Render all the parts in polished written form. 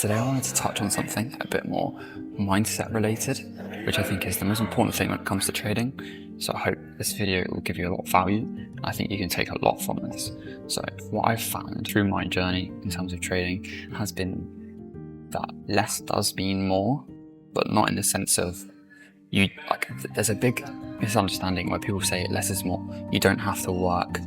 Today I wanted to touch on something a bit more mindset related, which I think is the most important thing when it comes to trading. So I hope this video will give you a lot of value. I think you can take a lot from this. So what I've found through my journey in terms of trading has been that less does mean more, but not in the sense of there's a big misunderstanding where people say less is more. You don't have to work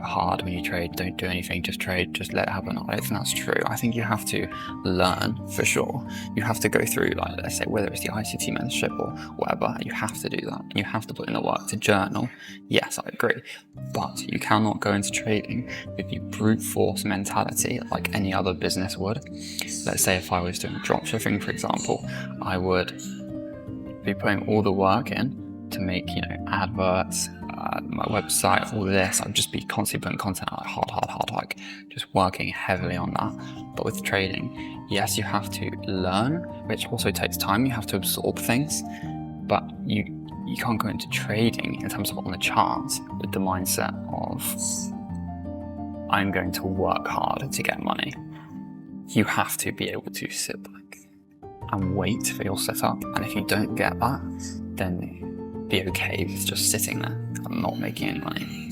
hard when you trade. Don't do anything, just trade, just let it happen. I don't think that's true. I think you have to learn, for sure. You have to go through, let's say, whether it's the ICT mentorship or whatever, you have to do that. You have to put in the work to journal. Yes, I agree. But you cannot go into trading with the brute force mentality like any other business would. Let's say if I was doing dropshipping, for example, I would be putting all the work in to make, adverts, my website, all this. I'd just be constantly putting content out, hard, just working heavily on that. But with trading, yes, you have to learn, which also takes time. You have to absorb things, but you can't go into trading in terms of on the charts with the mindset of I'm going to work hard to get money. You have to be able to sit back and wait for your setup, and if you don't get that, then be okay with just sitting there and not making any money.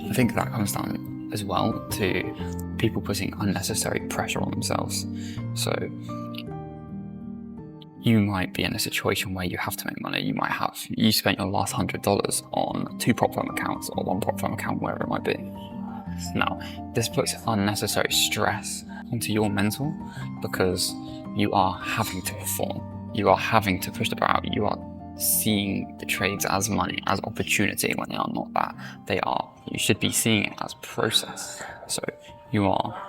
I think that comes down as well to people putting unnecessary pressure on themselves. So you might be in a situation where you have to make money. You spent your last $100 on 2 prop firm accounts or 1 prop firm account, wherever it might be. Now, this puts unnecessary stress onto your mental because you are having to perform. You are having to push the bar out. You are seeing the trades as money, as opportunity, when they are not that. You should be seeing it as process. So you are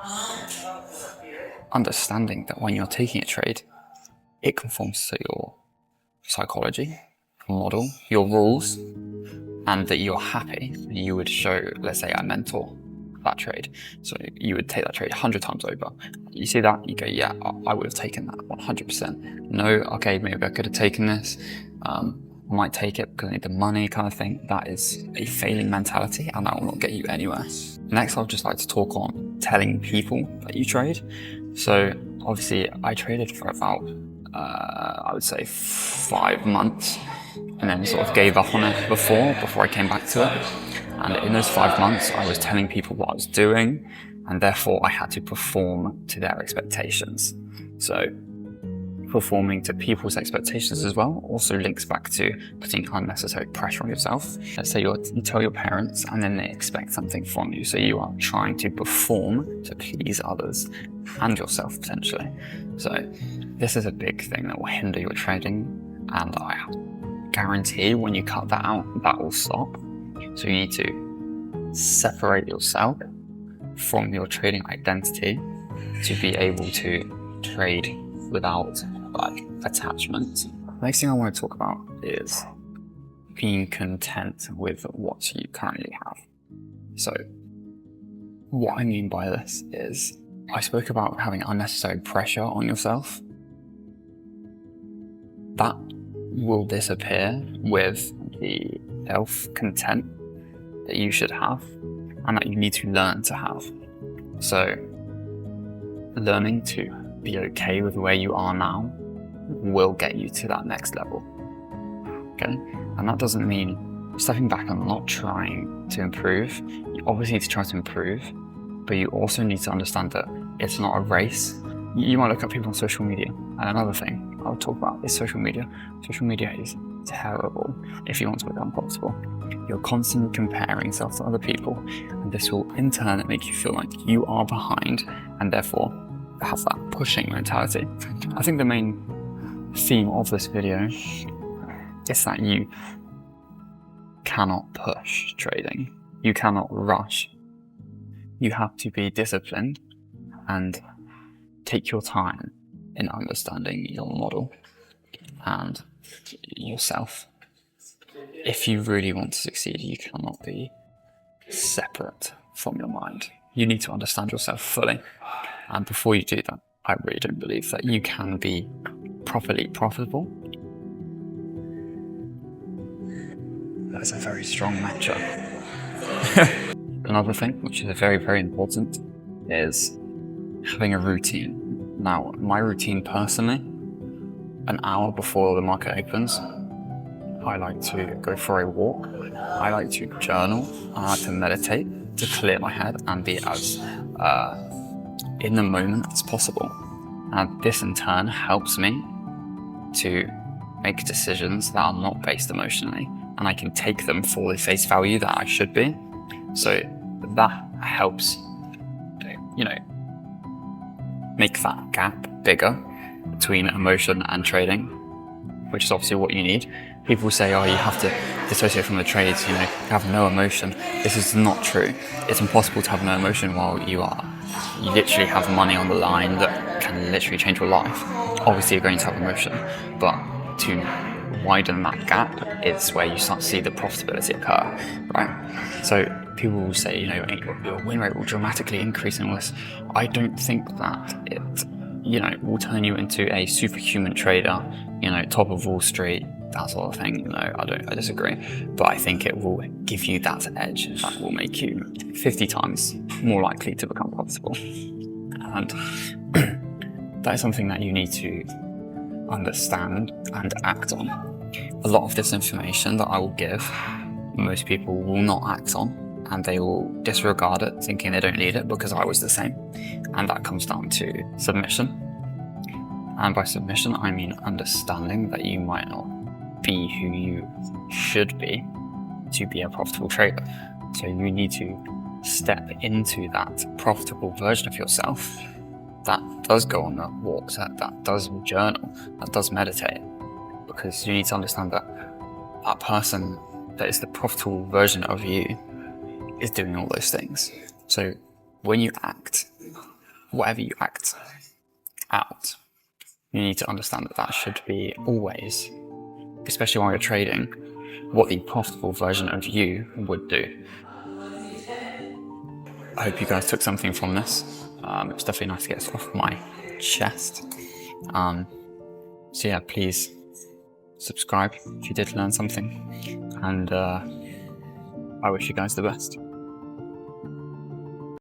understanding that when you're taking a trade, it conforms to your psychology, your model, your rules, and that you're happy. You would show, let's say, a mentor that trade. So you would take that trade 100 times over. You see that, you go, yeah, I would have taken that 100%. No, okay, maybe I could have taken this. I might take it because I need the money, kind of thing. That is a failing mentality, and that will not get you anywhere. Next, I'd just like to talk on telling people that you trade. So obviously I traded for about, I would say 5 months, and then sort of gave up on it before I came back to it. And in those 5 months, I was telling people what I was doing, and therefore I had to perform to their expectations. So performing to people's expectations as well also links back to putting unnecessary pressure on yourself. Let's say you tell your parents and then they expect something from you. So you are trying to perform to please others and yourself potentially. So this is a big thing that will hinder your trading, and I guarantee when you cut that out, that will stop. So you need to separate yourself from your trading identity to be able to trade without attachment. The next thing I want to talk about is being content with what you currently have. So what I mean by this is, I spoke about having unnecessary pressure on yourself. That will disappear with the self-content that you should have and that you need to learn to have. So learning to be okay with where you are now will get you to that next level. Okay? And that doesn't mean stepping back and not trying to improve. You obviously need to try to improve, but you also need to understand that it's not a race. You might look at people on social media, and another thing I'll talk about is social media. Social media is terrible if you want to become profitable. You're constantly comparing yourself to other people, and this will in turn make you feel like you are behind, and therefore have that pushing mentality. I think the main theme of this video is that you cannot push trading. You cannot rush. You have to be disciplined and take your time in understanding your model and yourself. If you really want to succeed, you cannot be separate from your mind. You need to understand yourself fully. And before you do that, I really don't believe that you can be properly profitable. That's a very strong matchup. Another thing, which is very, very important, is having a routine. Now, my routine personally, an hour before the market opens, I like to go for a walk. I like to journal. I like to meditate to clear my head and be as in the moment as possible. And this in turn helps me to make decisions that are not based emotionally, and I can take them for the face value that I should be. So that helps, make that gap bigger between emotion and trading, which is obviously what you need. People say, oh, you have to dissociate from the trades, you have no emotion. This is not true. It's impossible to have no emotion while you literally have money on the line that can literally change your life. Obviously, you're going to have emotion, but to widen that gap, it's where you start to see the profitability occur, right? So people will say, your win rate will dramatically increase in all this. I don't think that it, will turn you into a superhuman trader, top of Wall Street, that sort of thing. I disagree. But I think it will give you that edge that will make you 50 times more likely to become profitable. And that is something that you need to understand and act on. A lot of this information that I will give, most people will not act on, and they will disregard it, thinking they don't need it, because I was the same. And that comes down to submission. And by submission, I mean understanding that you might not be who you should be to be a profitable trader. So you need to step into that profitable version of yourself that does go on walks, that does journal, that does meditate. Because you need to understand that that person that is the profitable version of you is doing all those things. So when you act, whatever you act out, you need to understand that that should be always, especially while you're trading, what the profitable version of you would do. I hope you guys took something from this. It's definitely nice to get stuff off my chest. So yeah, please subscribe if you did learn something, and I wish you guys the best.